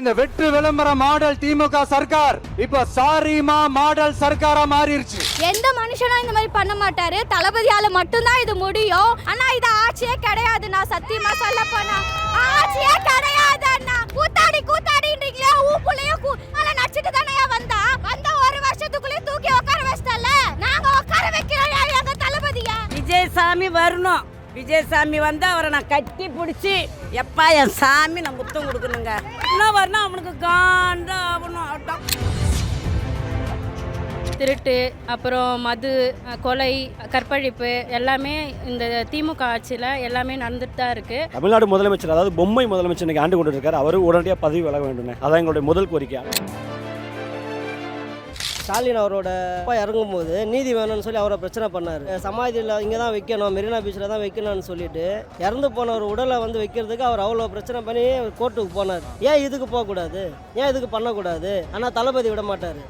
இந்த வெற்று விளம்பர மாடல் திமுக சர்க்கார் இப்ப சாரிமா மாடல் சர்க்காரா மாறிடுச்சு. எந்த மனுஷனும் இந்த மாதிரி பண்ண மாட்டாரு, தளபதியால மட்டும்தான் இது முடியும். ஆனா இது ஆட்சியே கிடையாது. நான் சத்தியமா சொல்ல போனா ஆட்சியே கிடையாது அண்ணா. கூத்தாடின்றீங்களே, ஊப்புலயும் நடிச்சிட்டு தானே வந்த ஒரு வருஷத்துக்குள்ளே தூக்கி உட்கார வச்சிட்டல. நாங்க உட்கார வைக்கிறோம் எங்க தளபதிய. விஜயசாமி வரணும். விஜயசாமி வந்து அவரை நான் கட்டி பிடிச்சி எப்பா என் சாமி நான் முத்தம் கொடுக்கணுங்க. இன்னும் வரணும் அவனுக்கு காண்டா ஆகணும். திருட்டு, அப்புறம் மது, கொலை, கற்பழிப்பு எல்லாமே இந்த திமுக ஆட்சியில் எல்லாமே நடந்துட்டு தான் இருக்கு. தமிழ்நாடு முதலமைச்சர், அதாவது பொம்மை முதலமைச்சர் இன்னைக்கு ஆண்டு கொண்டு இருக்காரு. அவர் உடனடியாக பதவி விலக வேண்டும். அதான் எங்களுடைய முதல் கோரிக்கை. ஸ்டாலின் அவரோட அப்பா இறங்கும் போது நீதி வேணும்னு சொல்லி அவரை பிரச்சனை பண்ணார். சமாதியில் இங்கே தான் வைக்கணும், மெரினா பீச்சில் தான் வைக்கணும்னு சொல்லிட்டு இறந்து போன ஒரு உடலை வந்து வைக்கிறதுக்கு அவர் அவ்வளோ பிரச்சனை பண்ணி கோர்ட்டுக்கு போனார். ஏன் இதுக்கு போகக்கூடாது, ஏன் இதுக்கு பண்ணக்கூடாது? ஆனால் தளபதி விட மாட்டார்.